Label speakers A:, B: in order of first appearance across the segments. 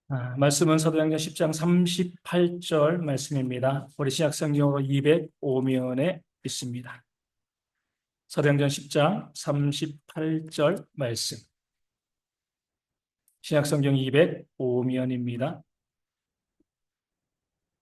A: 말씀은 사도행전 10장 38절 말씀입니다. 우리 신약성경으로 205면에 있습니다. 사도행전 10장 38절 말씀. 신약성경 205면입니다.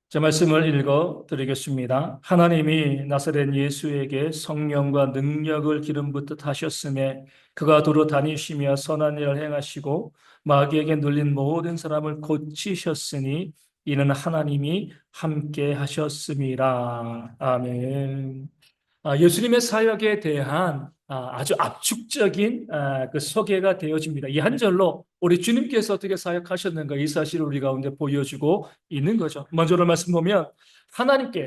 A: 제 말씀을 읽어 드리겠습니다. 하나님이 나사렛 예수에게 성령과 능력을 기름 붓듯 하셨음에 그가 두루 다니시며 선한 일을 행하시고 마귀에게 눌린 모든 사람을 고치셨으니 이는 하나님이 함께 하셨음이라. 아멘. 예수님의 사역에 대한 아주 압축적인 그 소개가 되어집니다. 이 한 절로 우리 주님께서 어떻게 사역하셨는가 이 사실을 우리 가운데 보여주고 있는 거죠. 먼저로 말씀 보면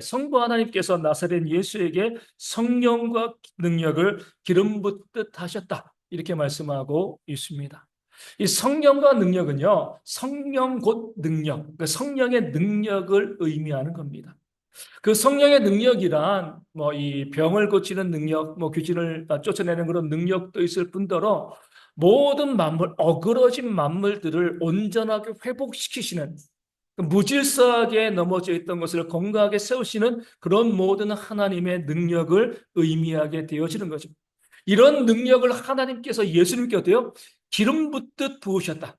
A: 성부 하나님께서 나사렛 예수에게 성령과 능력을 기름 붓듯 하셨다. 이렇게 말씀하고 있습니다. 이 성령과 능력은요, 성령 곧 능력, 그 성령의 능력을 의미하는 겁니다. 그 성령의 능력이란 뭐 이 병을 고치는 능력, 뭐 귀신을 쫓아내는 그런 능력도 있을 뿐더러 모든 만물, 어그러진 만물들을 온전하게 회복시키시는 그 무질서하게 넘어져 있던 것을 건강하게 세우시는 그런 모든 하나님의 능력을 의미하게 되어지는 거죠. 이런 능력을 하나님께서 예수님께 어때요? 기름 붓듯 부으셨다.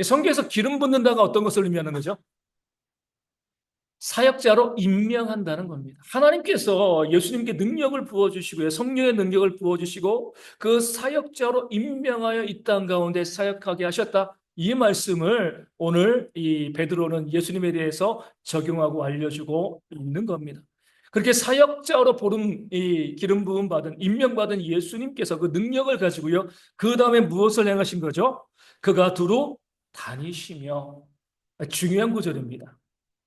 A: 성경에서 기름 붓는다가 어떤 것을 의미하는 거죠? 사역자로 임명한다는 겁니다. 하나님께서 예수님께 능력을 부어주시고요. 성령의 능력을 부어주시고 그 사역자로 임명하여 이 땅 가운데 사역하게 하셨다. 이 말씀을 오늘 이 베드로는 예수님에 대해서 적용하고 알려주고 있는 겁니다. 그렇게 사역자로 부른 이 기름 부음 받은 임명받은 예수님께서 그 능력을 가지고요. 그 다음에 무엇을 행하신 거죠? 그가 두루 다니시며 중요한 구절입니다.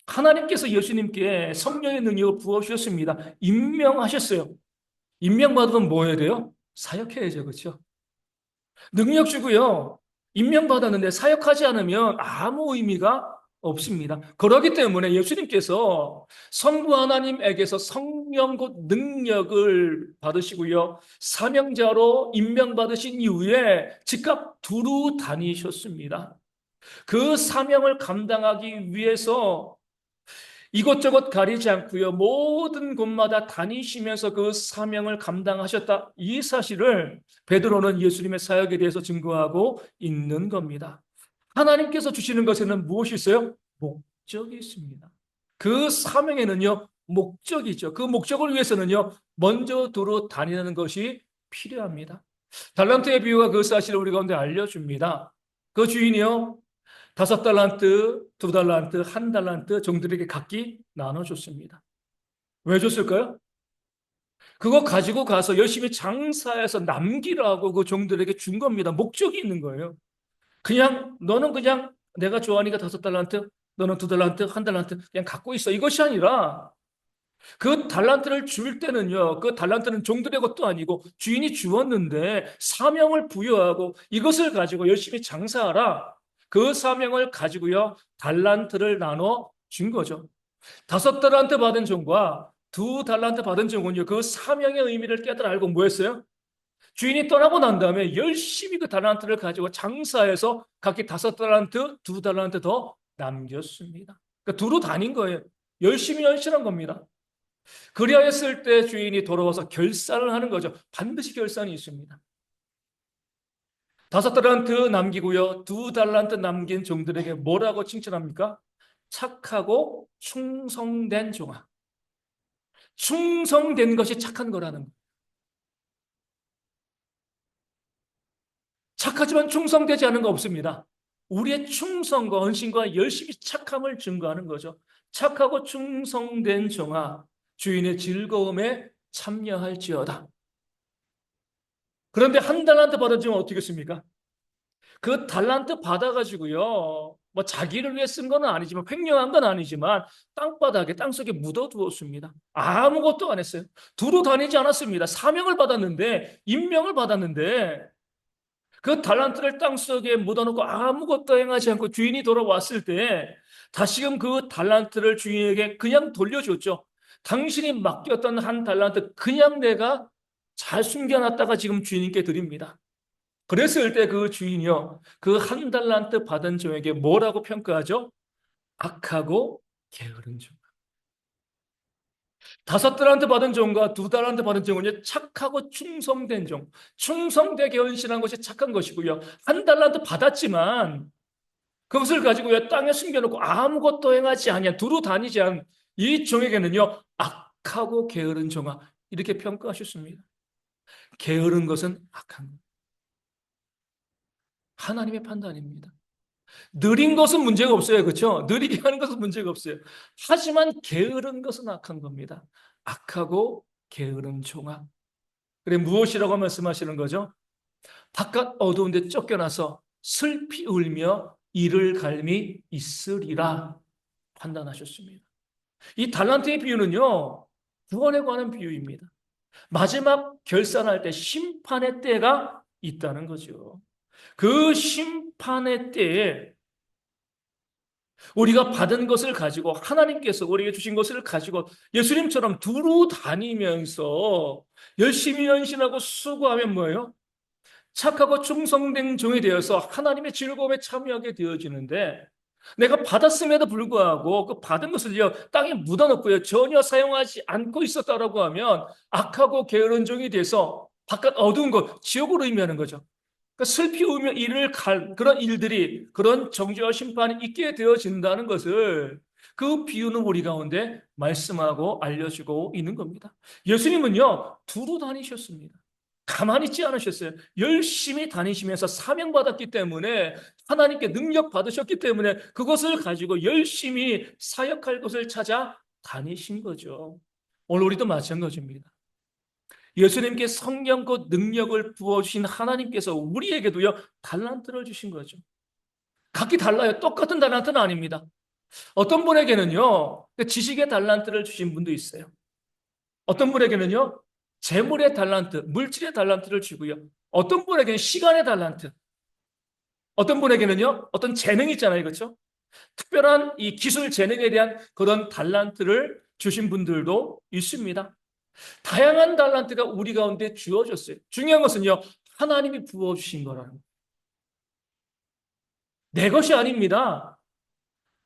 A: 하나님께서 예수님께 성령의 능력을 부어주셨습니다. 임명하셨어요. 임명받으면 뭐 해야 돼요? 사역해야죠. 그렇죠? 능력 주고요. 임명받았는데 사역하지 않으면 아무 의미가 없습니다. 그렇기 때문에 예수님께서 성부 하나님에게서 성령 곧 능력을 받으시고요. 사명자로 임명받으신 이후에 즉각 두루 다니셨습니다. 그 사명을 감당하기 위해서 이것저것 가리지 않고요. 모든 곳마다 다니시면서 그 사명을 감당하셨다. 이 사실을 베드로는 예수님의 사역에 대해서 증거하고 있는 겁니다. 하나님께서 주시는 것에는 무엇이 있어요? 목적이 있습니다. 그 사명에는요, 목적이죠. 그 목적을 위해서는요, 먼저 두루 다니는 것이 필요합니다. 달란트의 비유가 그 사실을 우리 가운데 알려줍니다. 그 주인이요, 5달란트, 2달란트, 1달란트 종들에게 각기 나눠줬습니다. 왜 줬을까요? 그거 가지고 가서 열심히 장사해서 남기라고 그 종들에게 준 겁니다. 목적이 있는 거예요. 너는 그냥 내가 좋아하니까 5달란트, 너는 2달란트, 1달란트 그냥 갖고 있어. 이것이 아니라 그 달란트를 줄 때는요, 그 달란트는 종들의 것도 아니고 주인이 주었는데 사명을 부여하고 이것을 가지고 열심히 장사하라. 그 사명을 가지고요, 달란트를 나눠 준 거죠. 5달란트 받은 종과 2달란트 받은 종은요, 그 사명의 의미를 깨달아 알고 뭐 했어요? 주인이 떠나고 난 다음에 열심히 그 달란트를 가지고 장사해서 각기 5달란트, 2달란트 더 남겼습니다. 그러니까 두루 다닌 거예요. 열심히 헌신한 겁니다. 그리하였을 때 주인이 돌아와서 결산을 하는 거죠. 반드시 결산이 있습니다. 5달란트 남기고요. 2달란트 남긴 종들에게 뭐라고 칭찬합니까? 착하고 충성된 종아. 충성된 것이 착한 거라는 거예요. 착하지만 충성되지 않은 거 없습니다. 우리의 충성과 헌신과 열심히 착함을 증거하는 거죠. 착하고 충성된 종아, 주인의 즐거움에 참여할지어다. 그런데 1달란트 받아주면 어떻겠습니까? 그 달란트 받아가지고요, 뭐 자기를 위해 쓴 건 아니지만, 횡령한 건 아니지만, 땅바닥에, 땅속에 묻어두었습니다. 아무것도 안 했어요. 두루 다니지 않았습니다. 사명을 받았는데, 임명을 받았는데, 그 달란트를 땅속에 묻어놓고 아무것도 행하지 않고 주인이 돌아왔을 때, 다시금 그 달란트를 주인에게 그냥 돌려줬죠. 당신이 맡겼던 1달란트, 그냥 내가 잘 숨겨놨다가 지금 주인께 드립니다. 그랬을 때 그 주인이요, 그 한 달란트 받은 종에게 뭐라고 평가하죠? 악하고 게으른 종. 다섯 달란트 받은 종과 두 달란트 받은 종은 착하고 충성된 종. 충성되게 헌신한 것이 착한 것이고요. 한 달란트 받았지만 그것을 가지고 땅에 숨겨놓고 아무것도 행하지 아니한 두루 다니지 않은 이 종에게는요, 악하고 게으른 종아, 이렇게 평가하셨습니다. 게으른 것은 악한 것. 하나님의 판단입니다. 느린 것은 문제가 없어요. 그렇죠? 느리게 하는 것은 문제가 없어요. 하지만 게으른 것은 악한 겁니다. 악하고 게으른 종아. 그래, 무엇이라고 말씀하시는 거죠? 바깥 어두운 데 쫓겨나서 슬피 울며 이를 갈미 있으리라 판단하셨습니다. 이 달란트의 비유는요, 구원에 관한 비유입니다. 마지막 결산할 때 심판의 때가 있다는 거죠. 그 심판의 때에 우리가 받은 것을 가지고 하나님께서 우리에게 주신 것을 가지고 예수님처럼 두루 다니면서 열심히 헌신하고 수고하면 뭐예요? 착하고 충성된 종이 되어서 하나님의 즐거움에 참여하게 되어지는데 내가 받았음에도 불구하고 그 받은 것을요 땅에 묻어놓고요 전혀 사용하지 않고 있었다라고 하면 악하고 게으른 종이 돼서 바깥 어두운 것 지옥으로 의미하는 거죠. 그러니까 슬피 우며 이를 갈 그런 일들이 그런 정죄와 심판이 있게 되어진다는 것을 그 비유는 우리 가운데 말씀하고 알려주고 있는 겁니다. 예수님은요 두루 다니셨습니다. 가만히 있지 않으셨어요. 열심히 다니시면서 사명받았기 때문에 하나님께 능력 받으셨기 때문에 그것을 가지고 열심히 사역할 것을 찾아 다니신 거죠. 오늘 우리도 마찬가지입니다. 예수님께 성령과 능력을 부어주신 하나님께서 우리에게도요 달란트를 주신 거죠. 각기 달라요. 똑같은 달란트는 아닙니다. 어떤 분에게는요 지식의 달란트를 주신 분도 있어요. 어떤 분에게는요 재물의 달란트, 물질의 달란트를 주고요. 어떤 분에게는 시간의 달란트, 어떤 분에게는요 어떤 재능이 있잖아요, 그렇죠? 특별한 이 기술 재능에 대한 그런 달란트를 주신 분들도 있습니다. 다양한 달란트가 우리 가운데 주어졌어요. 중요한 것은요, 하나님이 부어주신 거라는 거예요. 내 것이 아닙니다.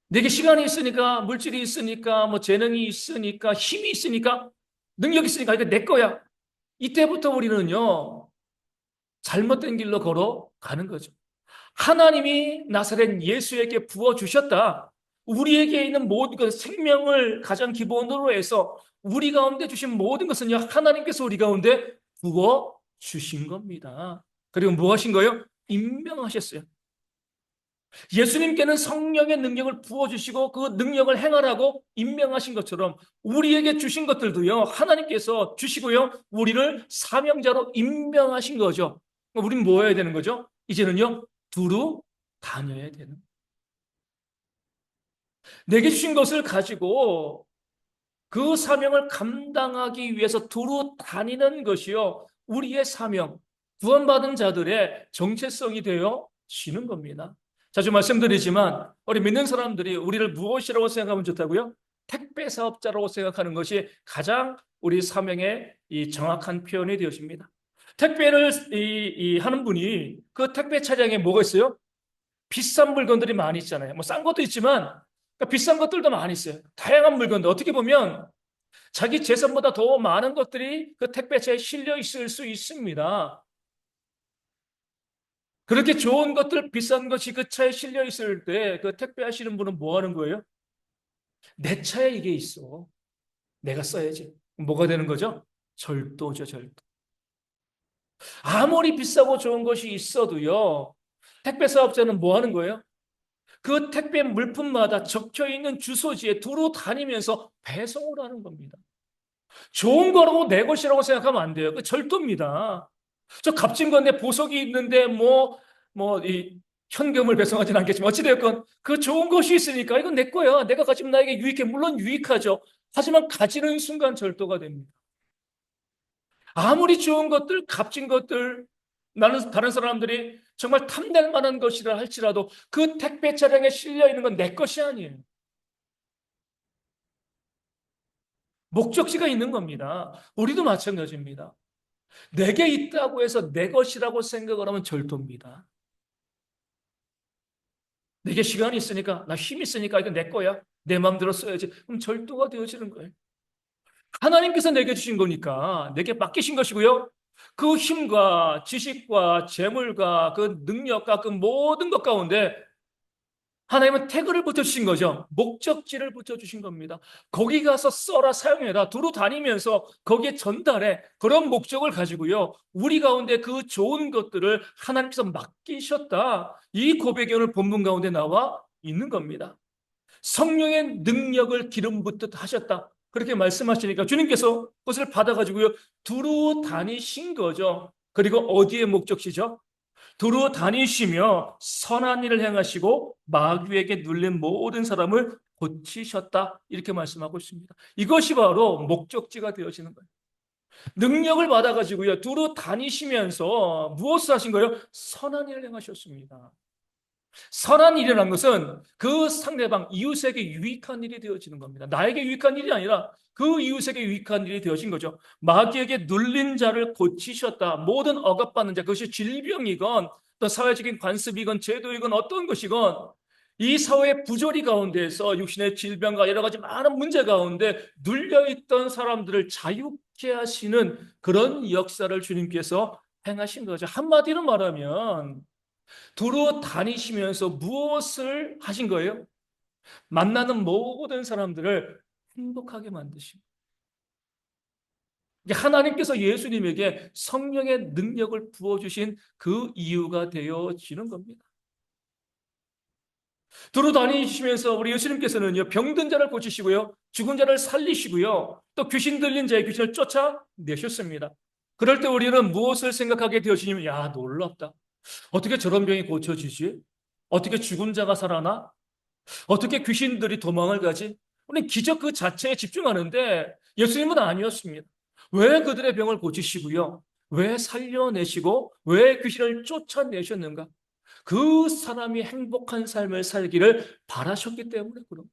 A: 내게 시간이 있으니까, 물질이 있으니까, 뭐 재능이 있으니까, 힘이 있으니까, 능력이 있으니까, 이게 내 거야. 이때부터 우리는요, 잘못된 길로 걸어가는 거죠. 하나님이 나사렛 예수에게 부어주셨다. 우리에게 있는 모든 것, 생명을 가장 기본으로 해서 우리 가운데 주신 모든 것은요, 하나님께서 우리 가운데 부어주신 겁니다. 그리고 뭐 하신 거예요? 임명하셨어요. 예수님께는 성령의 능력을 부어주시고 그 능력을 행하라고 임명하신 것처럼 우리에게 주신 것들도요, 하나님께서 주시고요, 우리를 사명자로 임명하신 거죠. 우리는 뭐 해야 되는 거죠? 이제는요, 두루 다녀야 되는. 내게 주신 것을 가지고 그 사명을 감당하기 위해서 두루 다니는 것이요, 우리의 사명, 구원받은 자들의 정체성이 되어 지는 겁니다. 자주 말씀드리지만 우리 믿는 사람들이 우리를 무엇이라고 생각하면 좋다고요? 택배 사업자라고 생각하는 것이 가장 우리 사명의 이 정확한 표현이 되어집니다. 택배를 하는 분이 그 택배 차량에 뭐가 있어요? 비싼 물건들이 많이 있잖아요. 뭐 싼 것도 있지만 그러니까 비싼 것들도 많이 있어요. 다양한 물건들 어떻게 보면 자기 재산보다 더 많은 것들이 그 택배차에 실려 있을 수 있습니다. 그렇게 좋은 것들, 비싼 것이 그 차에 실려 있을 때 그 택배 하시는 분은 뭐 하는 거예요? 내 차에 이게 있어. 내가 써야지. 뭐가 되는 거죠? 절도죠, 절도. 아무리 비싸고 좋은 것이 있어도요. 택배 사업자는 뭐 하는 거예요? 그 택배 물품마다 적혀 있는 주소지에 두루 다니면서 배송을 하는 겁니다. 좋은 거라고 내 것이라고 생각하면 안 돼요. 그 절도입니다. 저 값진 건데 보석이 있는데 이 현금을 배송하진 않겠지만 어찌되었건 그 좋은 것이 있으니까 이건 내 거야. 내가 가지면 나에게 유익해. 물론 유익하죠. 하지만 가지는 순간 절도가 됩니다. 아무리 좋은 것들, 값진 것들, 나는 다른 사람들이 정말 탐낼 만한 것이라 할지라도 그 택배 차량에 실려 있는 건 내 것이 아니에요. 목적지가 있는 겁니다. 우리도 마찬가지입니다. 내게 있다고 해서 내 것이라고 생각을 하면 절도입니다. 내게 시간이 있으니까, 나 힘이 있으니까 이거 내 거야. 내 마음대로 써야지. 그럼 절도가 되어지는 거예요. 하나님께서 내게 주신 거니까 내게 맡기신 것이고요. 그 힘과 지식과 재물과 그 능력과 그 모든 것 가운데 하나님은 태그를 붙여주신 거죠. 목적지를 붙여주신 겁니다. 거기 가서 써라, 사용해라, 두루 다니면서 거기에 전달해. 그런 목적을 가지고요. 우리 가운데 그 좋은 것들을 하나님께서 맡기셨다. 이 고백이 오늘 본문 가운데 나와 있는 겁니다. 성령의 능력을 기름 붓듯 하셨다. 그렇게 말씀하시니까 주님께서 그것을 받아가지고요. 두루 다니신 거죠. 그리고 어디에 목적지죠? 두루 다니시며 선한 일을 행하시고 마귀에게 눌린 모든 사람을 고치셨다. 이렇게 말씀하고 있습니다. 이것이 바로 목적지가 되어지는 거예요. 능력을 받아가지고요. 두루 다니시면서 무엇을 하신 거예요? 선한 일을 행하셨습니다. 선한 일이라는 것은 그 상대방 이웃에게 유익한 일이 되어지는 겁니다. 나에게 유익한 일이 아니라 그 이웃에게 유익한 일이 되어진 거죠. 마귀에게 눌린 자를 고치셨다. 모든 억압받는 자, 그것이 질병이건 또 사회적인 관습이건 제도이건 어떤 것이건 이 사회의 부조리 가운데에서 육신의 질병과 여러 가지 많은 문제 가운데 눌려있던 사람들을 자유케 하시는 그런 역사를 주님께서 행하신 거죠. 한마디로 말하면 두루 다니시면서 무엇을 하신 거예요? 만나는 모든 사람들을 행복하게 만드시고 하나님께서 예수님에게 성령의 능력을 부어주신 그 이유가 되어지는 겁니다. 두루 다니시면서 우리 예수님께서는요, 병든 자를 고치시고요, 죽은 자를 살리시고요, 또 귀신 들린 자의 귀신을 쫓아내셨습니다. 그럴 때 우리는 무엇을 생각하게 되어지냐면, 야, 놀랍다. 어떻게 저런 병이 고쳐지지? 어떻게 죽은 자가 살아나? 어떻게 귀신들이 도망을 가지? 우리는 기적 그 자체에 집중하는데 예수님은 아니었습니다. 왜 그들의 병을 고치시고요? 왜 살려내시고 왜 귀신을 쫓아내셨는가? 그 사람이 행복한 삶을 살기를 바라셨기 때문에 그런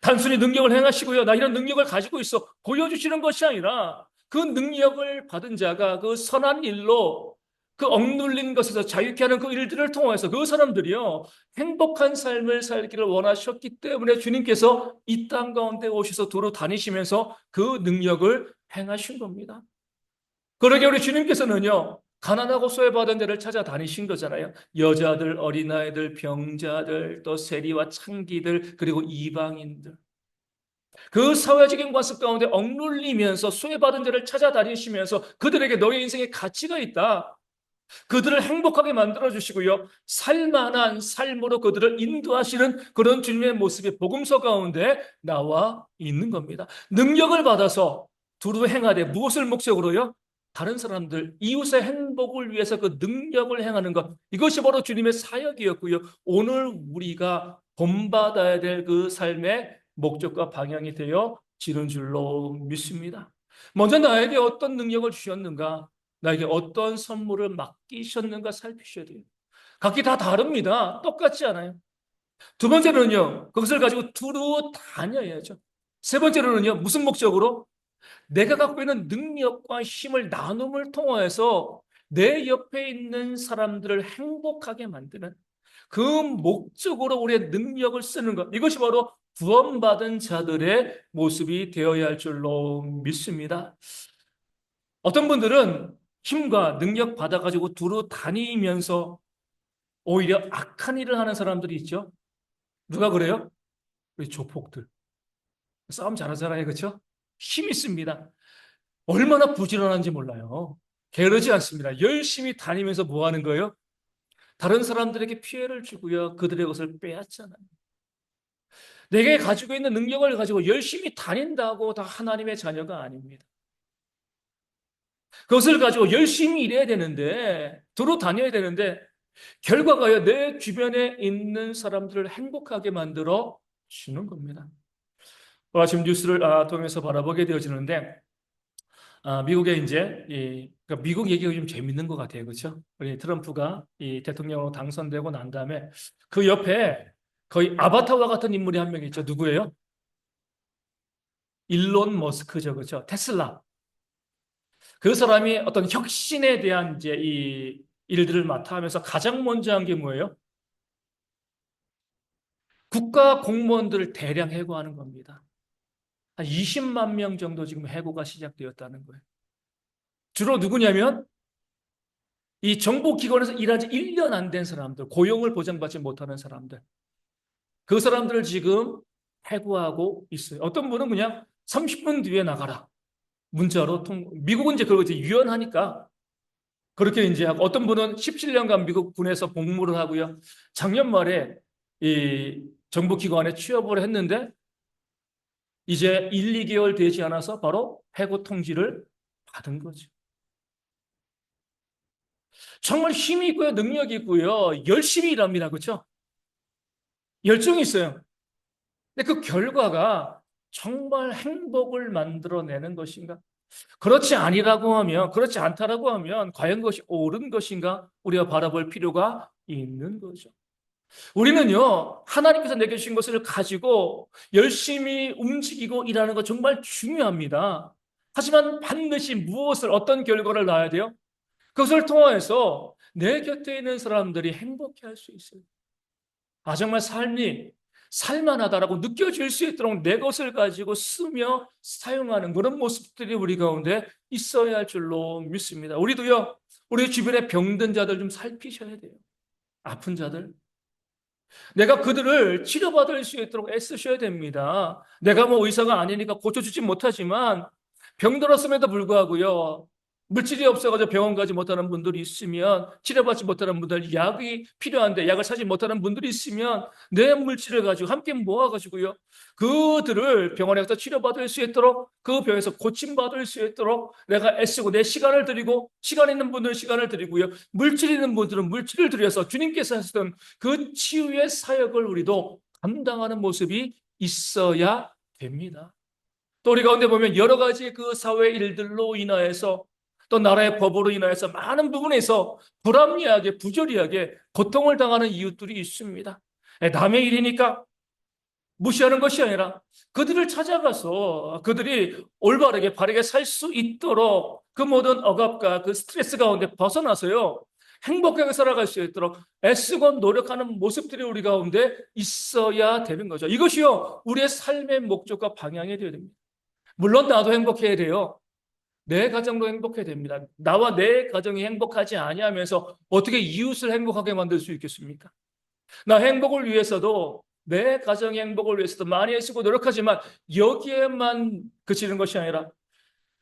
A: 단순히 능력을 행하시고요. 나 이런 능력을 가지고 있어. 보여주시는 것이 아니라 그 능력을 받은 자가 그 선한 일로 그 억눌린 것에서 자유케 하는 그 일들을 통해서 그 사람들이요. 행복한 삶을 살기를 원하셨기 때문에 주님께서 이 땅 가운데 오셔서 도로 다니시면서 그 능력을 행하신 겁니다. 그러게 우리 주님께서는요. 가난하고 소외받은 데를 찾아다니신 거잖아요. 여자들, 어린아이들, 병자들, 또 세리와 창기들, 그리고 이방인들. 그 사회적인 관습 가운데 억눌리면서 수혜받은 자를 찾아다니시면서 그들에게 너의 인생에 가치가 있다. 그들을 행복하게 만들어주시고요. 살만한 삶으로 그들을 인도하시는 그런 주님의 모습이 복음서 가운데 나와 있는 겁니다. 능력을 받아서 두루 행하되 무엇을 목적으로요? 다른 사람들, 이웃의 행복을 위해서 그 능력을 행하는 것. 이것이 바로 주님의 사역이었고요. 오늘 우리가 본받아야 될 그 삶의 목적과 방향이 되어 지는 줄로 믿습니다. 먼저 나에게 어떤 능력을 주셨는가? 나에게 어떤 선물을 맡기셨는가 살피셔야 돼요. 각기 다 다릅니다. 똑같지 않아요. 두 번째로는요, 그것을 가지고 두루 다녀야죠. 세 번째로는요, 무슨 목적으로? 내가 갖고 있는 능력과 힘을 나눔을 통해서 내 옆에 있는 사람들을 행복하게 만드는 그 목적으로 우리의 능력을 쓰는 것. 이것이 바로 구원받은 자들의 모습이 되어야 할 줄로 믿습니다. 어떤 분들은 힘과 능력 받아가지고 두루 다니면서 오히려 악한 일을 하는 사람들이 있죠. 누가 그래요? 우리 조폭들. 싸움 잘하잖아요. 그렇죠? 힘 있습니다. 얼마나 부지런한지 몰라요. 게으르지 않습니다. 열심히 다니면서 뭐 하는 거예요? 다른 사람들에게 피해를 주고요. 그들의 것을 빼앗잖아요. 내게 가지고 있는 능력을 가지고 열심히 다닌다고 다 하나님의 자녀가 아닙니다. 그것을 가지고 열심히 일해야 되는데, 두루 다녀야 되는데, 결과가요, 내 주변에 있는 사람들을 행복하게 만들어 주는 겁니다. 지금 뉴스를 통해서 바라보게 되어지는데, 미국에 이제, 그러니까 미국 얘기가 좀 재밌는 것 같아요. 그렇죠? 우리 트럼프가 이 대통령으로 당선되고 난 다음에 그 옆에 거의 아바타와 같은 인물이 한 명 있죠. 누구예요? 일론 머스크죠. 그렇죠? 테슬라. 그 사람이 어떤 혁신에 대한 이제 이 일들을 맡아 하면서 가장 먼저 한 게 뭐예요? 국가 공무원들을 대량 해고하는 겁니다. 한 20만 명 정도 지금 해고가 시작되었다는 거예요. 주로 누구냐면 이 정보기관에서 일한 지 1년 안 된 사람들, 고용을 보장받지 못하는 사람들. 그 사람들을 지금 해고하고 있어요. 어떤 분은 그냥 30분 뒤에 나가라. 문자로 미국은 이제 그걸 이제 유연하니까 그렇게 이제 하고 어떤 분은 17년간 미국 군에서 복무를 하고요. 작년 말에 이 정보기관에 취업을 했는데 이제 1, 2개월 되지 않아서 바로 해고 통지를 받은 거죠. 정말 힘이 있고요, 능력이 있고요, 열심히 일합니다. 그렇죠? 열정이 있어요. 근데 그 결과가 정말 행복을 만들어내는 것인가? 그렇지 아니라고 하면, 그렇지 않다라고 하면, 과연 그것이 옳은 것인가? 우리가 바라볼 필요가 있는 거죠. 우리는요, 하나님께서 내게 주신 것을 가지고 열심히 움직이고 일하는 거 정말 중요합니다. 하지만 반드시 무엇을, 어떤 결과를 낳아야 돼요? 그것을 통해서 내 곁에 있는 사람들이 행복해 할 수 있어요. 아, 정말 삶이 살만하다라고 느껴질 수 있도록 내 것을 가지고 쓰며 사용하는 그런 모습들이 우리 가운데 있어야 할 줄로 믿습니다. 우리도요, 우리 주변에 병든 자들 좀 살피셔야 돼요. 아픈 자들. 내가 그들을 치료받을 수 있도록 애쓰셔야 됩니다. 내가 뭐 의사가 아니니까 고쳐주지 못하지만 병들었음에도 불구하고요. 물질이 없어가지고 병원 가지 못하는 분들이 있으면 치료받지 못하는 분들, 약이 필요한데 약을 사지 못하는 분들이 있으면 내 물질을 가지고 함께 모아가지고요. 그들을 병원에 가서 치료받을 수 있도록 그 병에서 고침받을 수 있도록 내가 애쓰고 내 시간을 드리고 시간 있는 분들은 시간을 드리고요. 물질 있는 분들은 물질을 드려서 주님께서 하시던 그 치유의 사역을 우리도 감당하는 모습이 있어야 됩니다. 또 우리 가운데 보면 여러 가지 그 사회 일들로 인하여서 또 나라의 법으로 인하여서 많은 부분에서 불합리하게 부조리하게 고통을 당하는 이웃들이 있습니다. 남의 일이니까 무시하는 것이 아니라 그들을 찾아가서 그들이 올바르게 바르게 살 수 있도록 그 모든 억압과 그 스트레스 가운데 벗어나서요. 행복하게 살아갈 수 있도록 애쓰고 노력하는 모습들이 우리 가운데 있어야 되는 거죠. 이것이요. 우리의 삶의 목적과 방향이 되어야 됩니다. 물론 나도 행복해야 돼요. 내 가정도 행복해야 됩니다. 나와 내 가정이 행복하지 아니하면서 어떻게 이웃을 행복하게 만들 수 있겠습니까? 나 행복을 위해서도 내 가정의 행복을 위해서도 많이 애쓰고 노력하지만 여기에만 그치는 것이 아니라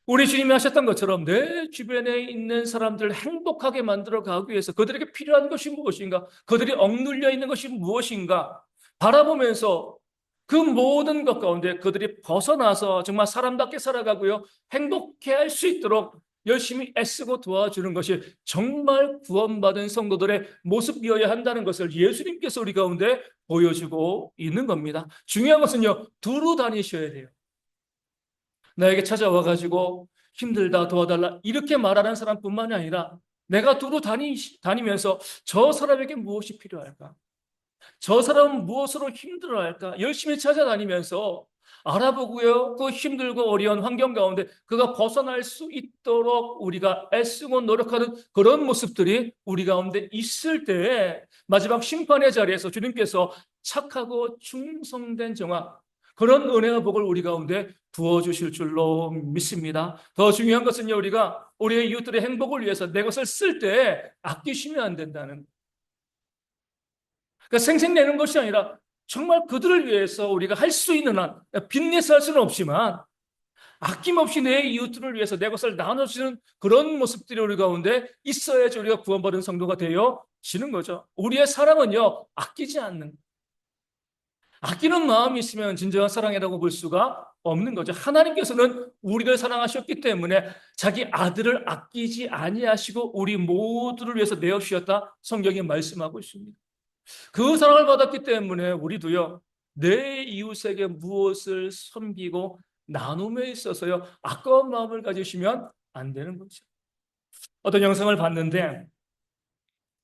A: 우리 주님이 하셨던 것처럼 내 주변에 있는 사람들을 행복하게 만들어 가기 위해서 그들에게 필요한 것이 무엇인가? 그들이 억눌려 있는 것이 무엇인가? 바라보면서 그 모든 것 가운데 그들이 벗어나서 정말 사람답게 살아가고요. 행복해 할 수 있도록 열심히 애쓰고 도와주는 것이 정말 구원받은 성도들의 모습이어야 한다는 것을 예수님께서 우리 가운데 보여주고 있는 겁니다. 중요한 것은요, 두루 다니셔야 돼요. 나에게 찾아와가지고 힘들다 도와달라 이렇게 말하는 사람뿐만이 아니라 내가 두루 다니면서 저 사람에게 무엇이 필요할까? 저 사람은 무엇으로 힘들어할까? 열심히 찾아다니면서 알아보고요. 그 힘들고 어려운 환경 가운데 그가 벗어날 수 있도록 우리가 애쓰고 노력하는 그런 모습들이 우리 가운데 있을 때에 마지막 심판의 자리에서 주님께서 착하고 충성된 정화 그런 은혜와 복을 우리 가운데 부어주실 줄로 믿습니다. 더 중요한 것은요. 우리가 우리의 이웃들의 행복을 위해서 내 것을 쓸 때 아끼시면 안 된다는 그러니까 생색내는 것이 아니라 정말 그들을 위해서 우리가 할 수 있는 한 빚내서 할 수는 없지만 아낌없이 내 이웃들을 위해서 내 것을 나눠주는 그런 모습들이 우리 가운데 있어야지 우리가 구원받은 성도가 되어지는 거죠. 우리의 사랑은요 아끼지 않는 아끼는 마음이 있으면 진정한 사랑이라고 볼 수가 없는 거죠. 하나님께서는 우리를 사랑하셨기 때문에 자기 아들을 아끼지 아니하시고 우리 모두를 위해서 내어 주셨다 성경이 말씀하고 있습니다. 그 사랑을 받았기 때문에 우리도요, 내 이웃에게 무엇을 섬기고 나눔에 있어서요, 아까운 마음을 가지시면 안 되는 거죠. 어떤 영상을 봤는데,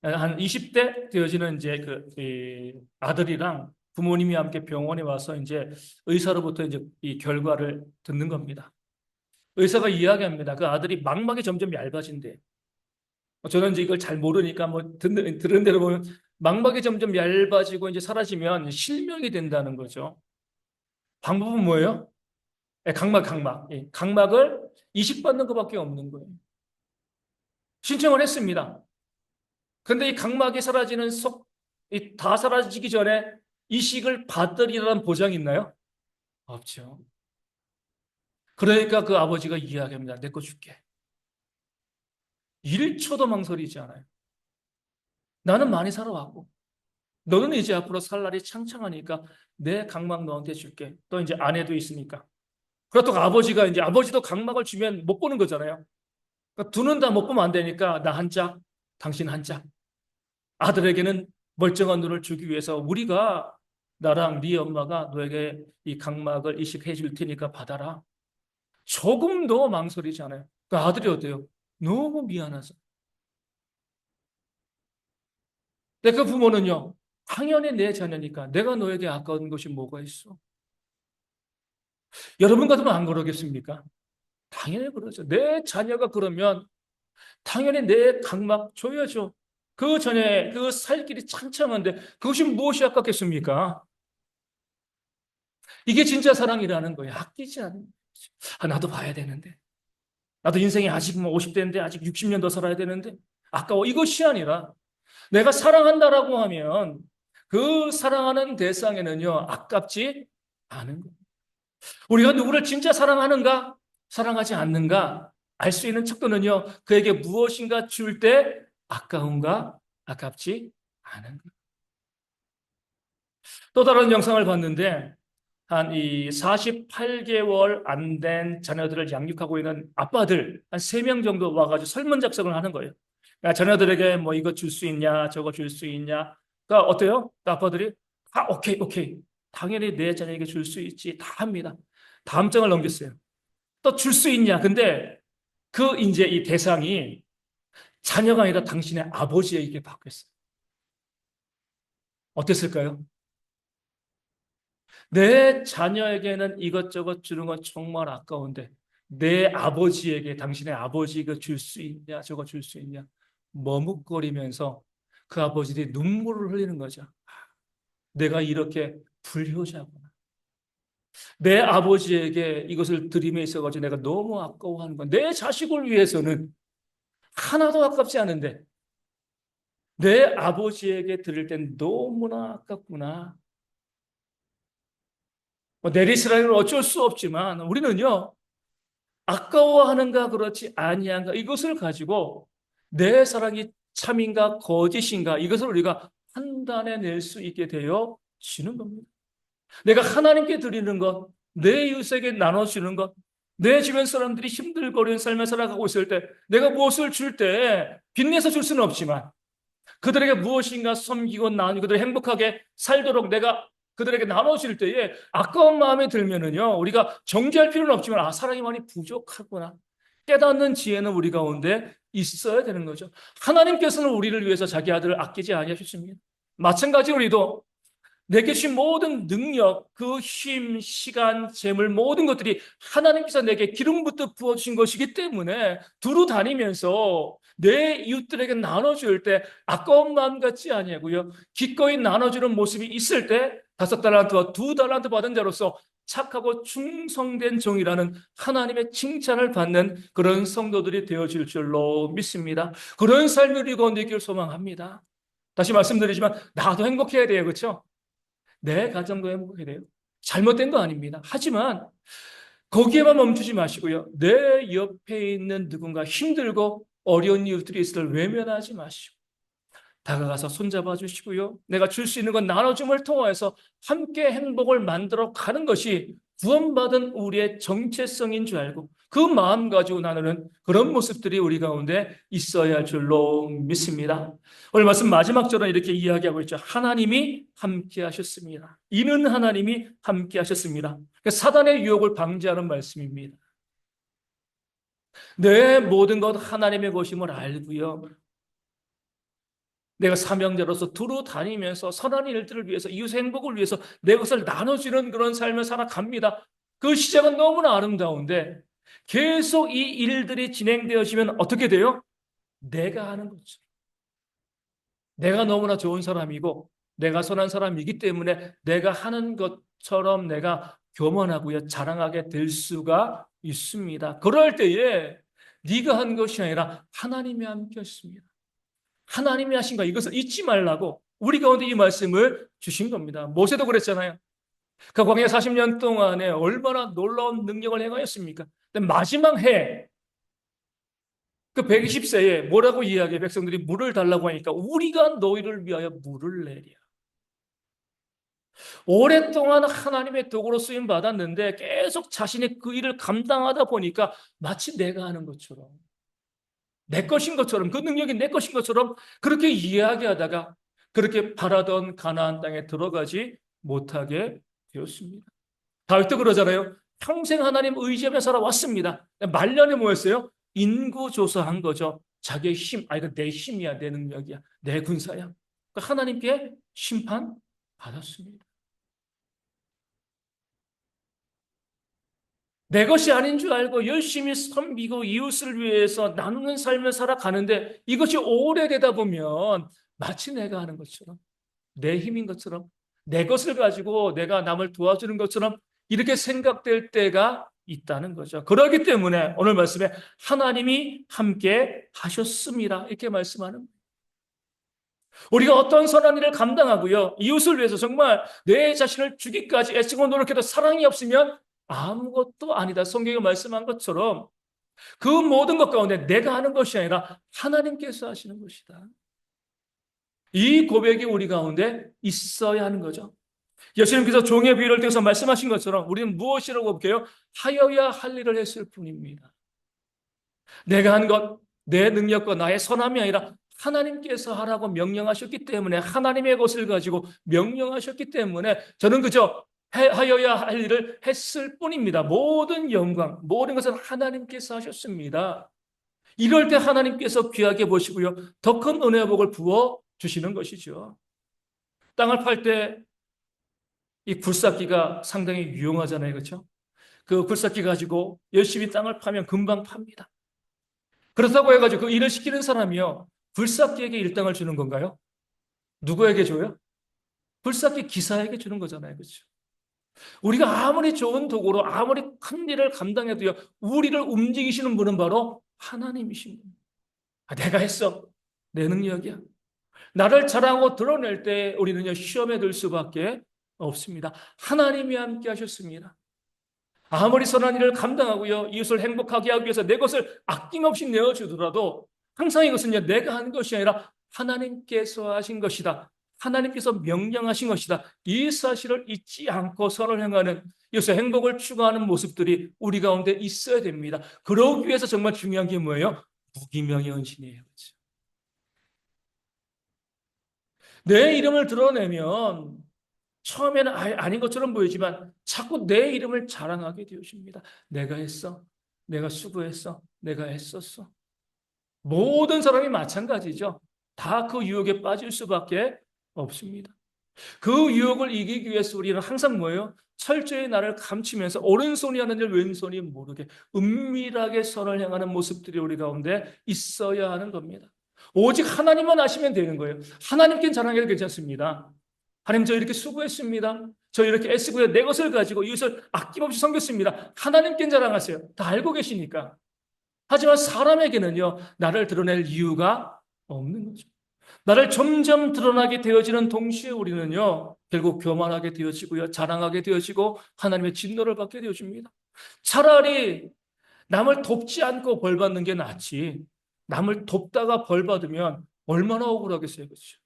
A: 한 20대 되어지는 이제 이 아들이랑 부모님이 함께 병원에 와서 이제 의사로부터 이제 이 결과를 듣는 겁니다. 의사가 이야기합니다. 그 아들이 망막이 점점 얇아진대. 저는 이제 이걸 잘 모르니까 뭐 들은 대로 보면 망막이 점점 얇아지고 이제 사라지면 실명이 된다는 거죠. 방법은 뭐예요? 각막. 예, 각막을 이식받는 것밖에 없는 거예요. 신청을 했습니다. 근데 이 각막이 사라지는 다 사라지기 전에 이식을 받으리라는 보장이 있나요? 없죠. 그러니까 그 아버지가 이야기합니다. 내 거 줄게. 1초도 망설이지 않아요. 나는 많이 살아왔고, 너는 이제 앞으로 살 날이 창창하니까 내 각막 너한테 줄게. 또 이제 아내도 있으니까. 그렇다고 아버지가 이제 아버지도 각막을 주면 못 보는 거잖아요. 그러니까 두 눈 다 못 보면 안 되니까 나 한 짝, 당신 한 짝. 아들에게는 멀쩡한 눈을 주기 위해서 우리가 나랑 네 엄마가 너에게 이 각막을 이식해 줄 테니까 받아라. 조금도 망설이지 않아요. 그 아들이 어때요? 너무 미안해서. 근데 그 부모는요, 당연히 내 자녀니까 내가 너에게 아까운 것이 뭐가 있어? 여러분 같으면 안 그러겠습니까? 당연히 그러죠. 내 자녀가 그러면 당연히 내 각막 줘야죠. 그 전에 그 살 길이 창창한데 그것이 무엇이 아깝겠습니까? 이게 진짜 사랑이라는 거예요. 아끼지 않는 거죠. 아, 나도 봐야 되는데. 나도 인생이 아직 뭐 50대인데 아직 60년 더 살아야 되는데 아까워. 이것이 아니라 내가 사랑한다라고 하면 그 사랑하는 대상에는요, 아깝지 않은 거예요. 우리가 누구를 진짜 사랑하는가, 사랑하지 않는가 알 수 있는 척도는요, 그에게 무엇인가 줄 때 아까운가, 아깝지 않은가. 또 다른 영상을 봤는데, 한 이 48개월 안 된 자녀들을 양육하고 있는 아빠들 한 3명 정도 와가지고 설문 작성을 하는 거예요. 야, 자녀들에게 뭐 이거 줄 수 있냐, 저거 줄 수 있냐. 그러니까 어때요? 아빠들이 다 오케이, 오케이. 당연히 내 자녀에게 줄 수 있지. 다 합니다. 다음 장을 넘겼어요. 또 줄 수 있냐. 근데 그 이제 이 대상이 자녀가 아니라 당신의 아버지에게 바뀌었어요. 어땠을까요? 내 자녀에게는 이것저것 주는 건 정말 아까운데 내 아버지에게 당신의 아버지가 줄 수 있냐 저거 줄 수 있냐 머뭇거리면서 그 아버지들이 눈물을 흘리는 거죠. 내가 이렇게 불효자구나. 내 아버지에게 이것을 드림에 있어가지고 내가 너무 아까워하는 건 내 자식을 위해서는 하나도 아깝지 않은데 내 아버지에게 드릴 땐 너무나 아깝구나. 뭐 내리스라이는 어쩔 수 없지만 우리는요 아까워하는가 그렇지 아니한가 이것을 가지고 내 사랑이 참인가 거짓인가 이것을 우리가 판단해 낼 수 있게 되어 지는 겁니다. 내가 하나님께 드리는 것, 내 이웃에게 나눠주는 것, 내 주변 사람들이 힘들거리는 삶을 살아가고 있을 때 내가 무엇을 줄 때 빚내서 줄 수는 없지만 그들에게 무엇인가 섬기고 나누고 그들이 행복하게 살도록 내가 그들에게 나눠줄 때에 아까운 마음이 들면은요, 우리가 정죄할 필요는 없지만, 아, 사랑이 많이 부족하구나. 깨닫는 지혜는 우리 가운데 있어야 되는 거죠. 하나님께서는 우리를 위해서 자기 아들을 아끼지 아니하셨습니다. 마찬가지로 우리도 내게 주신 모든 능력, 그 힘, 시간, 재물, 모든 것들이 하나님께서 내게 기름부터 부어주신 것이기 때문에 두루 다니면서 내 이웃들에게 나눠줄 때 아까운 마음 같지 아니하고요. 기꺼이 나눠주는 모습이 있을 때 5달란트와 2달란트 받은 자로서 착하고 충성된 종이라는 하나님의 칭찬을 받는 그런 성도들이 되어질 줄로 믿습니다. 그런 삶을 우리 가운데 있기를 소망합니다. 다시 말씀드리지만 나도 행복해야 돼요. 그렇죠? 내 가정도 행복해야 돼요. 잘못된 거 아닙니다. 하지만 거기에만 멈추지 마시고요. 내 옆에 있는 누군가 힘들고 어려운 이웃들이 있을 때 외면하지 마시고 다가가서 손잡아 주시고요. 내가 줄 수 있는 건 나눠줌을 통해서 함께 행복을 만들어 가는 것이 구원받은 우리의 정체성인 줄 알고 그 마음 가지고 나누는 그런 모습들이 우리 가운데 있어야 할 줄로 믿습니다. 오늘 말씀 마지막 절은 이렇게 이야기하고 있죠. 하나님이 함께 하셨습니다. 이는 하나님이 함께 하셨습니다. 사단의 유혹을 방지하는 말씀입니다. 내 모든 것 하나님의 것임을 알고요. 내가 사명자로서 두루 다니면서 선한 일들을 위해서 이웃의 행복을 위해서 내 것을 나눠주는 그런 삶을 살아갑니다. 그 시작은 너무나 아름다운데 계속 이 일들이 진행되어지면 어떻게 돼요? 내가 하는 거죠. 내가 너무나 좋은 사람이고 내가 선한 사람이기 때문에 내가 하는 것처럼 내가 교만하고요, 자랑하게 될 수가 있습니다. 그럴 때에 네가 한 것이 아니라 하나님이 함께 했습니다. 하나님이 하신 거, 이것을 잊지 말라고 우리 가운데 이 말씀을 주신 겁니다. 모세도 그랬잖아요. 그 광야 40년 동안에 얼마나 놀라운 능력을 행하였습니까? 근데 마지막 해, 그 120세에 뭐라고 이야기해? 백성들이 물을 달라고 하니까 우리가 너희를 위하여 물을 내랴. 오랫동안 하나님의 도구로 쓰임 받았는데 계속 자신의 그 일을 감당하다 보니까 마치 내가 하는 것처럼, 내 것인 것처럼, 그 능력이 내 것인 것처럼 그렇게 이야기하다가 그렇게 바라던 가나안 땅에 들어가지 못하게 되었습니다. 다윗도 그러잖아요. 평생 하나님 의지하며 살아왔습니다. 말년에 뭐였어요? 인구조사한 거죠. 자기의 힘, 이거 내 힘이야, 내 능력이야, 내 군사야. 그러니까 하나님께 심판받았습니다. 내 것이 아닌 줄 알고 열심히 섬기고 이웃을 위해서 나누는 삶을 살아가는데 이것이 오래되다 보면 마치 내가 하는 것처럼, 내 힘인 것처럼, 내 것을 가지고 내가 남을 도와주는 것처럼 이렇게 생각될 때가 있다는 거죠. 그렇기 때문에 오늘 말씀에 하나님이 함께 하셨습니다, 이렇게 말씀하는 거예요. 우리가 어떤 선한 일을 감당하고요, 이웃을 위해서 정말 내 자신을 주기까지 애쓰고 노력해도 사랑이 없으면 아무것도 아니다. 성경에 말씀한 것처럼 그 모든 것 가운데 내가 하는 것이 아니라 하나님께서 하시는 것이다. 이 고백이 우리 가운데 있어야 하는 거죠. 예수님께서 종의 비유를 통해서 말씀하신 것처럼 우리는 무엇이라고 볼게요? 하여야 할 일을 했을 뿐입니다. 내가 한 것, 내 능력과 나의 선함이 아니라 하나님께서 하라고 명령하셨기 때문에, 하나님의 것을 가지고 명령하셨기 때문에 저는 그저 하여야 할 일을 했을 뿐입니다. 모든 영광, 모든 것은 하나님께서 하셨습니다. 이럴 때 하나님께서 귀하게 보시고요, 더 큰 은혜와 복을 부어 주시는 것이죠. 땅을 팔 때 이 굴삭기가 상당히 유용하잖아요. 그렇죠? 그 굴삭기 가지고 열심히 땅을 파면 금방 팝니다. 그렇다고 해가지고 그 일을 시키는 사람이요, 굴삭기에게 일당을 주는 건가요? 누구에게 줘요? 굴삭기 기사에게 주는 거잖아요. 그렇죠? 우리가 아무리 좋은 도구로 아무리 큰 일을 감당해도요, 우리를 움직이시는 분은 바로 하나님이신 분입니다. 내가 했어. 내 능력이야. 나를 자랑하고 드러낼 때 우리는요, 시험에 들 수밖에 없습니다. 하나님이 함께 하셨습니다. 아무리 선한 일을 감당하고요, 이웃을 행복하게 하기 위해서 내 것을 아낌없이 내어주더라도 항상 이것은요, 내가 한 것이 아니라 하나님께서 하신 것이다. 하나님께서 명령하신 것이다. 이 사실을 잊지 않고 선을 행하는, 이웃의 행복을 추구하는 모습들이 우리 가운데 있어야 됩니다. 그러기 위해서 정말 중요한 게 뭐예요? 무기명의 헌신이에요. 그렇죠? 내 이름을 드러내면 처음에는 아닌 것처럼 보이지만 자꾸 내 이름을 자랑하게 되어집니다. 내가 했어. 내가 수고했어. 내가 했었어. 모든 사람이 마찬가지죠. 다 그 유혹에 빠질 수밖에 없습니다. 그 유혹을 이기기 위해서 우리는 항상 뭐예요? 철저히 나를 감추면서 오른손이 하는 일 왼손이 모르게 은밀하게 선을 향하는 모습들이 우리 가운데 있어야 하는 겁니다. 오직 하나님만 아시면 되는 거예요. 하나님께는 자랑해도 괜찮습니다. 하나님, 저 이렇게 수고했습니다. 저 이렇게 애쓰고요, 내 것을 가지고 이것을 아낌없이 섬겼습니다. 하나님께는 자랑하세요. 다 알고 계시니까. 하지만 사람에게는요, 나를 드러낼 이유가 없는 거죠. 나를 점점 드러나게 되어지는 동시에 우리는요, 결국 교만하게 되어지고요, 자랑하게 되어지고 하나님의 진노를 받게 되어집니다. 차라리 남을 돕지 않고 벌 받는 게 낫지, 남을 돕다가 벌 받으면 얼마나 억울하겠어요. 그렇죠?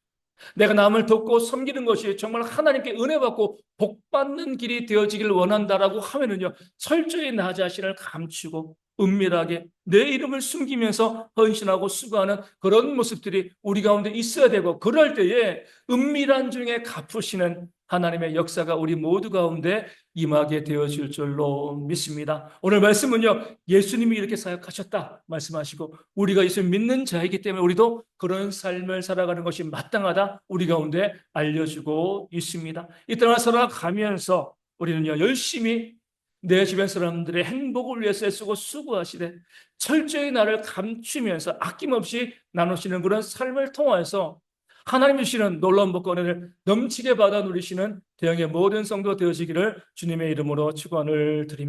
A: 내가 남을 돕고 섬기는 것이 정말 하나님께 은혜 받고 복 받는 길이 되어지길 원한다라고 하면은요, 철저히 나 자신을 감추고 은밀하게 내 이름을 숨기면서 헌신하고 수고하는 그런 모습들이 우리 가운데 있어야 되고, 그럴 때에 은밀한 중에 갚으시는 하나님의 역사가 우리 모두 가운데 임하게 되어질 줄로 믿습니다. 오늘 말씀은요, 예수님이 이렇게 사역하셨다 말씀하시고 우리가 예수님 믿는 자이기 때문에 우리도 그런 삶을 살아가는 것이 마땅하다 우리 가운데 알려주고 있습니다. 이 땅을 살아가면서 우리는요, 열심히 내 주변 사람들의 행복을 위해서 애쓰고 수고하시되 철저히 나를 감추면서 아낌없이 나누시는 그런 삶을 통하여서 하나님 주시는 놀라운 복권을 넘치게 받아 누리시는 대형의 모든 성도 되어지기를 주님의 이름으로 축원을 드립니다.